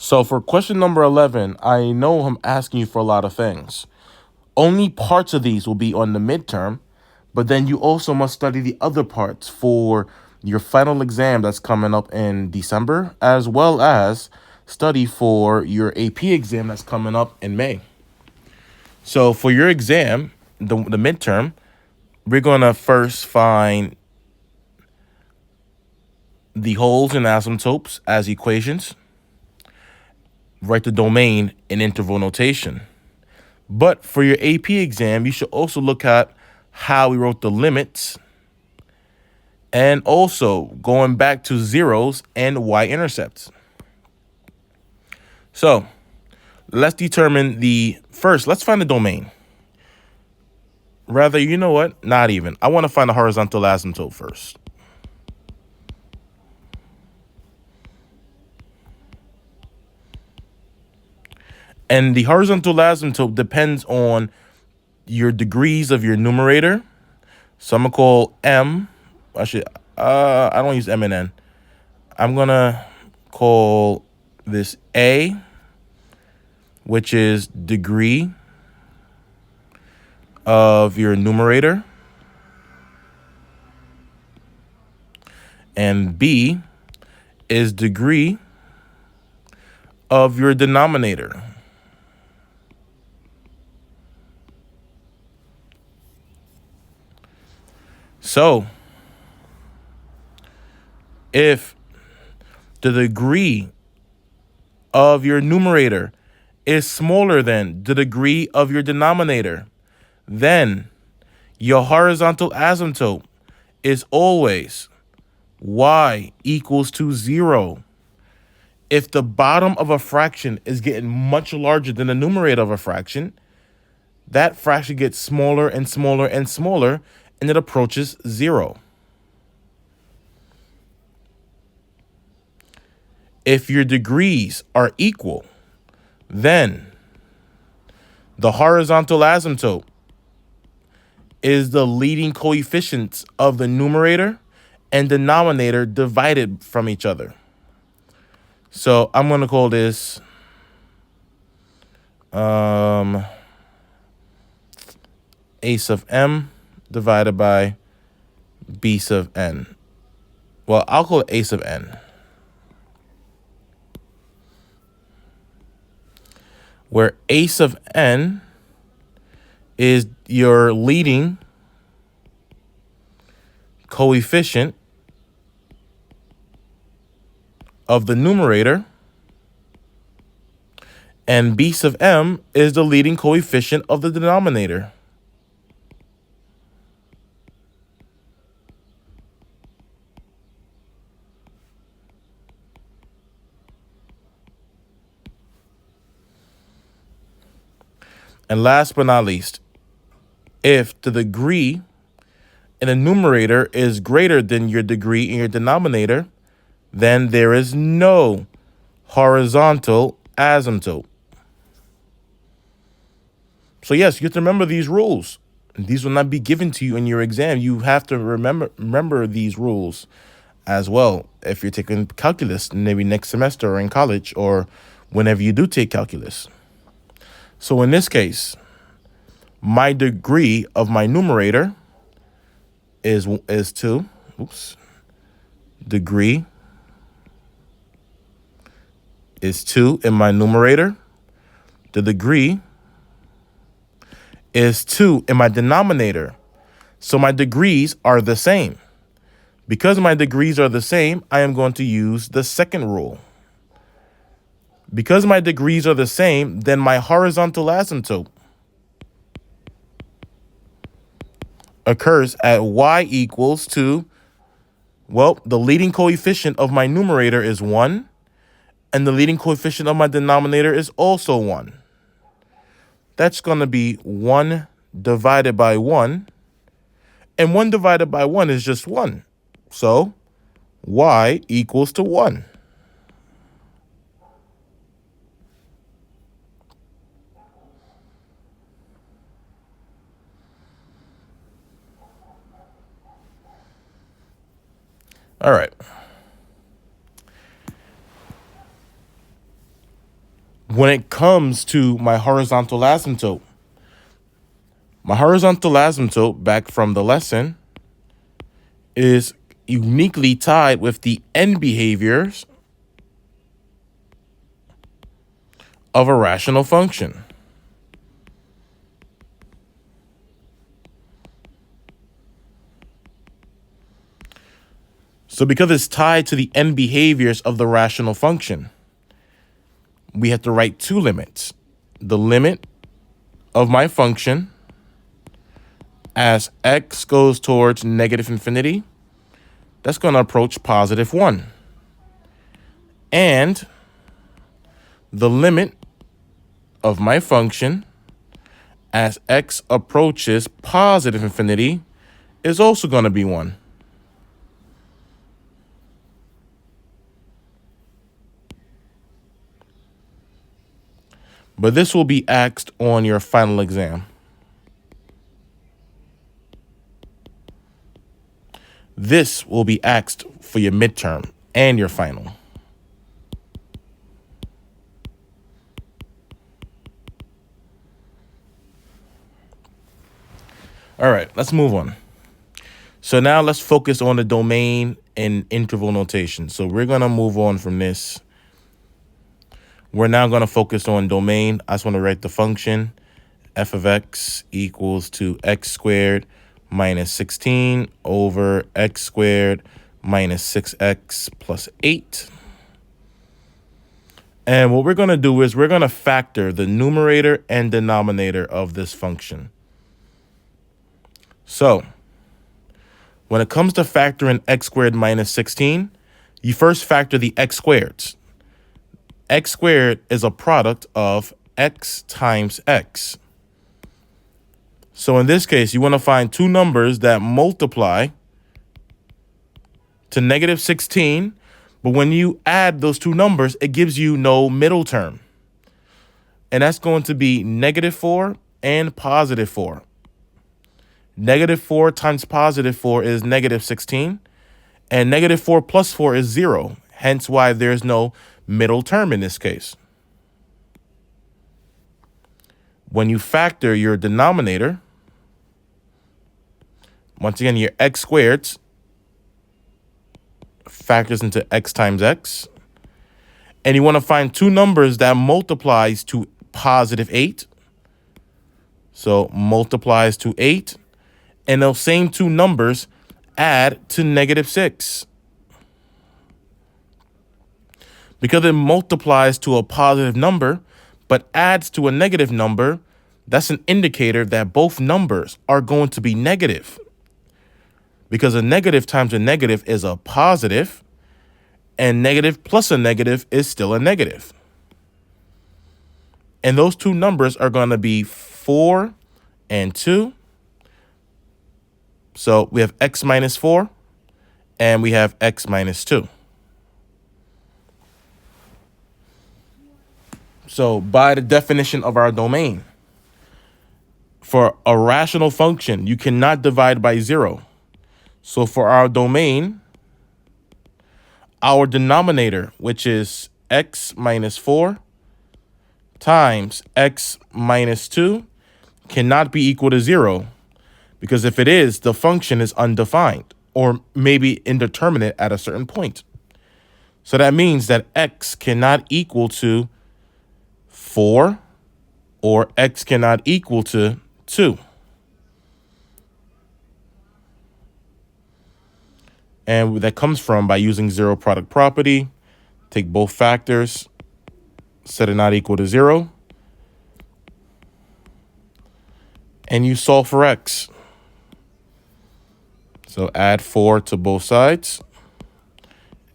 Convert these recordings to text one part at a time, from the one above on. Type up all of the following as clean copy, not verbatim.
So for question number 11, I know I'm asking you for a lot of things. Only parts of these will be on the midterm, but then you also must study the other parts for your final exam that's coming up in December, as well as study for your AP exam that's coming up in May. So for your exam, the midterm, we're going to first find the holes and asymptotes as equations, write the domain in interval notation. But for your AP exam, you should also look at how we wrote the limits and also going back to zeros and y-intercepts. So let's determine let's find the domain. Rather, you know what? Not even. I want to find the horizontal asymptote first. And the horizontal asymptote depends on your degrees of your numerator. So I'm gonna call M. I don't use M and N. I'm gonna call this A, which is degree of your numerator, and B is degree of your denominator. So if the degree of your numerator is smaller than the degree of your denominator, then your horizontal asymptote is always y equals to 0. If the bottom of a fraction is getting much larger than the numerator of a fraction, that fraction gets smaller and smaller and smaller, and it approaches 0. If your degrees are equal, then the horizontal asymptote is the leading coefficients of the numerator and denominator divided from each other. So I'm going to call this a sub m divided by b sub n. Well, I'll call it a sub n. Where a sub n is your leading coefficient of the numerator, and b sub m is the leading coefficient of the denominator. And last but not least, if the degree in the numerator is greater than your degree in your denominator, then there is no horizontal asymptote. So yes, you have to remember these rules. These will not be given to you in your exam. You have to remember these rules as well if you're taking calculus, maybe next semester or in college or whenever you do take calculus. So in this case, my degree of my numerator is 2. Oops. Degree is 2 in my numerator. The degree is 2 in my denominator. So my degrees are the same. Because my degrees are the same, I am going to use the second rule. Because my degrees are the same, then my horizontal asymptote occurs at y equals to, well, the leading coefficient of my numerator is 1, and the leading coefficient of my denominator is also 1. That's going to be 1 divided by 1, and 1 divided by 1 is just 1. So y equals to 1. All right. when it comes to my horizontal asymptote, back from the lesson, is uniquely tied with the end behaviors of a rational function. So because it's tied to the end behaviors of the rational function, we have to write two limits. The limit of my function as x goes towards negative infinity, that's going to approach positive 1. And the limit of my function as x approaches positive infinity is also going to be 1. But this will be asked on your final exam. This will be asked for your midterm and your final. All right, let's move on. So now let's focus on the domain and interval notation. So we're going to move on from this. We're now going to focus on domain. I just want to write the function f of x equals to x squared minus 16 over x squared minus 6x plus 8. And what we're going to do is we're going to factor the numerator and denominator of this function. So when it comes to factoring x squared minus 16, you first factor the x squareds. X squared is a product of x times x. So in this case, you want to find two numbers that multiply to negative 16, but when you add those two numbers, it gives you no middle term. And that's going to be negative 4 and positive 4. Negative 4 times positive 4 is negative 16, and negative 4 plus 4 is 0, hence why there's no middle term in this case. When you factor your denominator, once again, your x squareds factors into x times x, and you want to find two numbers that multiplies to positive 8. So multiplies to 8, and those same two numbers add to negative 6. Because it multiplies to a positive number, but adds to a negative number, that's an indicator that both numbers are going to be negative. Because a negative times a negative is a positive, and negative plus a negative is still a negative. And those two numbers are going to be 4 and 2. So we have x minus 4, and we have x minus 2. So by the definition of our domain, for a rational function, you cannot divide by 0. So for our domain, our denominator, which is x minus 4 times x minus 2, cannot be equal to 0, because if it is, the function is undefined or maybe indeterminate at a certain point. So that means that x cannot equal to 4 or x cannot equal to 2. And that comes from by using zero product property. Take both factors, set it not equal to 0, and you solve for x. So add 4 to both sides.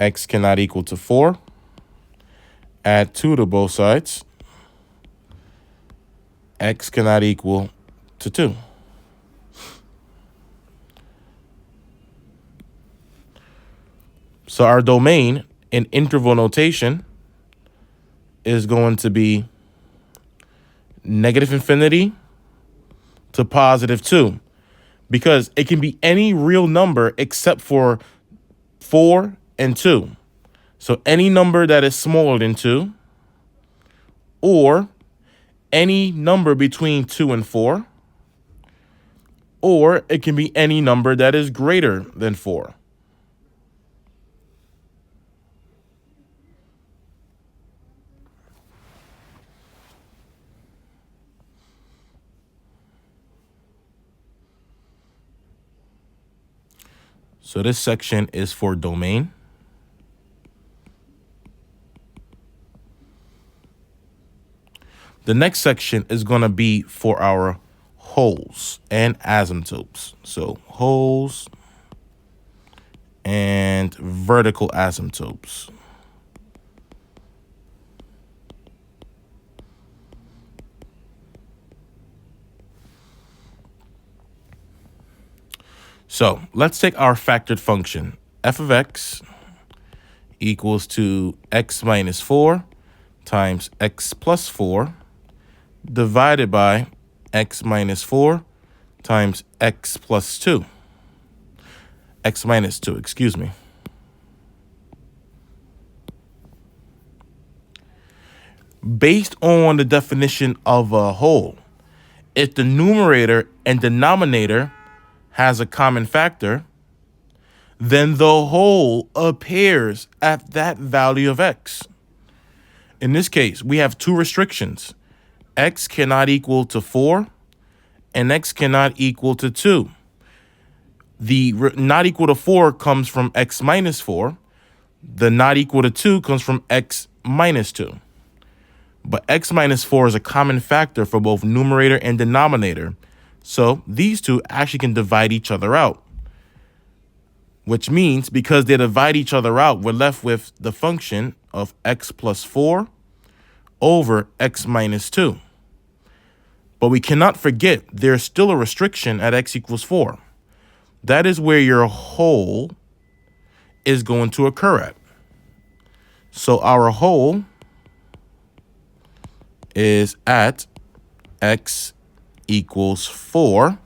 X cannot equal to 4. Add 2 to both sides. X cannot equal to 2. So our domain in interval notation is going to be negative infinity to positive 2, because it can be any real number except for 4 and 2. So any number that is smaller than 2 or any number between 2 and 4, or it can be any number that is greater than 4. So this section is for domain. The next section is going to be for our holes and asymptotes. So holes and vertical asymptotes. So let's take our factored function. F of x equals to x minus 4 times x plus 4 divided by x minus 4 times x plus 2. X minus 2, excuse me. Based on the definition of a whole, if the numerator and denominator has a common factor, then the whole appears at that value of x. In this case, we have two restrictions. X cannot equal to 4, and x cannot equal to 2. The not equal to 4 comes from x minus 4. The not equal to 2 comes from x minus 2. But x minus 4 is a common factor for both numerator and denominator. So these two actually can divide each other out. Which means because they divide each other out, we're left with the function of x plus 4 over x minus 2. But we cannot forget there's still a restriction at x equals 4. That is where your whole is going to occur at. So our whole is at x equals 4.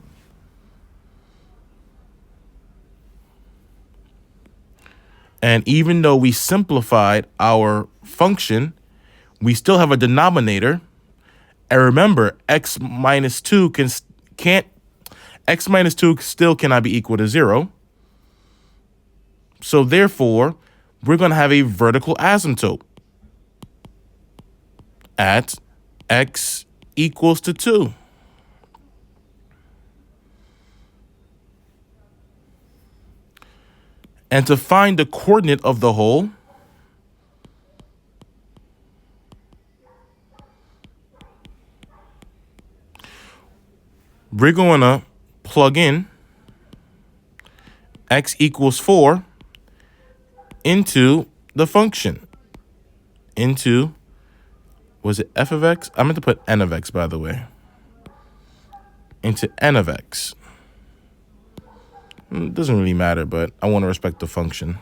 And even though we simplified our function, we still have a denominator. And remember, x minus 2 x minus 2 still cannot be equal to 0. So therefore, we're going to have a vertical asymptote at x equals to 2. And to find the coordinate of the whole, we're going to plug in x equals 4 into the function. Into, was it f of x? I meant to put n of x, by the way. Into n of x. It doesn't really matter, but I want to respect the function.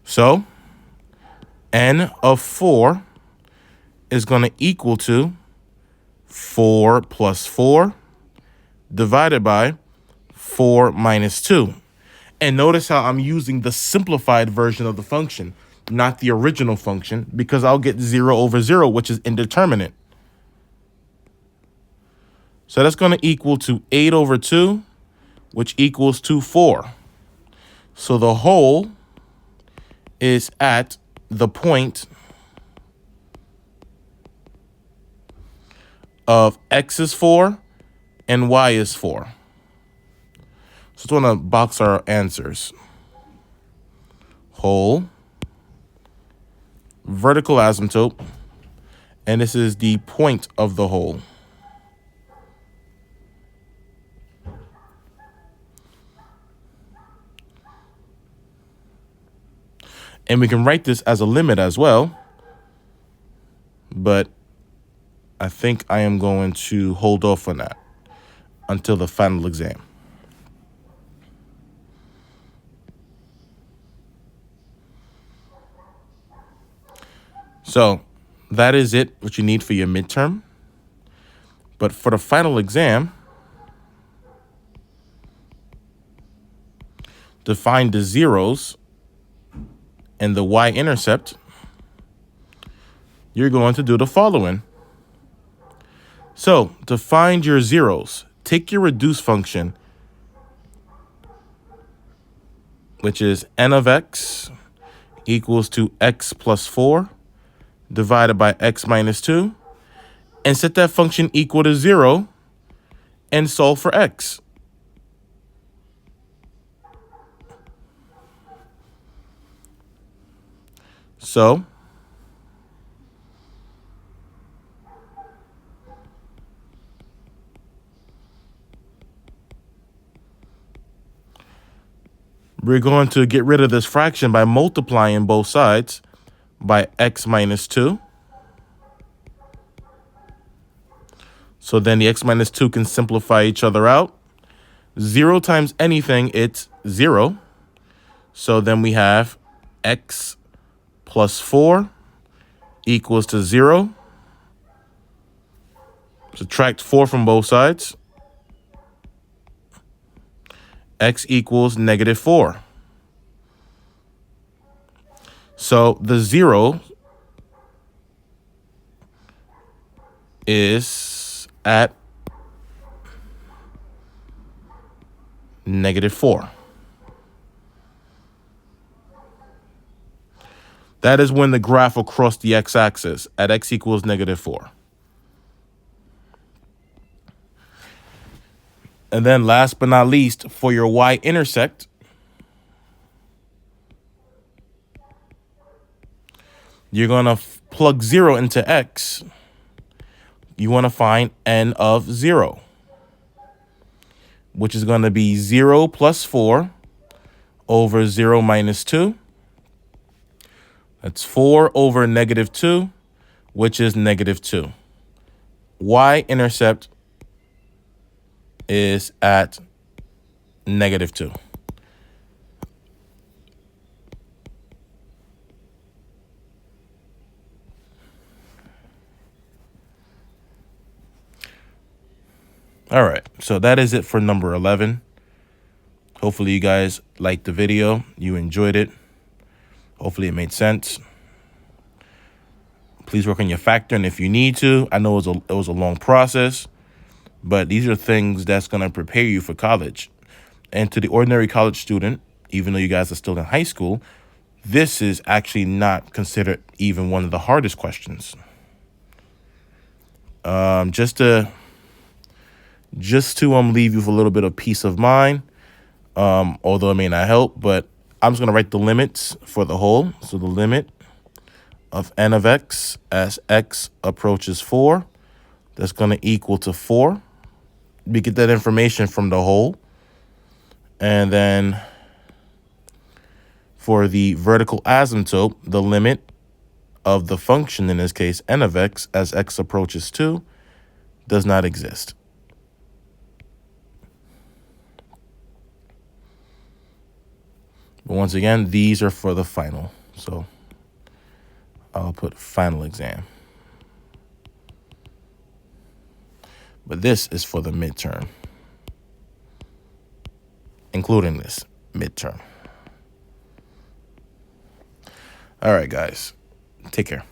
So, n of 4 is going to equal to 4 plus 4 divided by 4 minus 2. And notice how I'm using the simplified version of the function, not the original function, because I'll get 0 over 0, which is indeterminate. So that's going to equal to 8 over 2, which equals to 4. So the whole is at the point of x is 4 and y is 4. So it's going to box our answers. Whole, vertical asymptote, and this is the point of the whole. And we can write this as a limit as well, but I think I am going to hold off on that until the final exam. So that is it, what you need for your midterm. But for the final exam, to find the zeros and the y-intercept, you're going to do the following. So to find your zeros, take your reduce function, which is n of x equals to x plus 4 divided by x minus 2, and set that function equal to 0 and solve for x. So we're going to get rid of this fraction by multiplying both sides by x minus 2. So then the x minus 2 can simplify each other out. 0 times anything, it's 0. So then we have x plus 4 equals to 0. Subtract 4 from both sides. X equals negative 4. So the 0 is at negative 4. That is when the graph will cross the x-axis at x equals negative 4. And then last but not least, for your y-intercept, you're going to plug 0 into x. You want to find n of 0, which is going to be 0 plus 4 over 0 minus 2. That's 4 over negative 2, which is negative 2. Y-intercept is at negative 2. All right, so that is it for number 11. Hopefully you guys liked the video. You enjoyed it. Hopefully it made sense. Please work on your factoring if you need to. I know it was a long process, but these are things that's going to prepare you for college. And to the ordinary college student, even though you guys are still in high school, this is actually not considered even one of the hardest questions. Just to leave you with a little bit of peace of mind, although it may not help, but I'm just going to write the limits for the whole. So the limit of n of x as x approaches 4, that's going to equal to 4. We get that information from the whole. And then for the vertical asymptote, the limit of the function, in this case n of x as x approaches 2, does not exist. But once again, these are for the final. So I'll put final exam. But this is for the midterm, including this midterm. All right, guys, take care.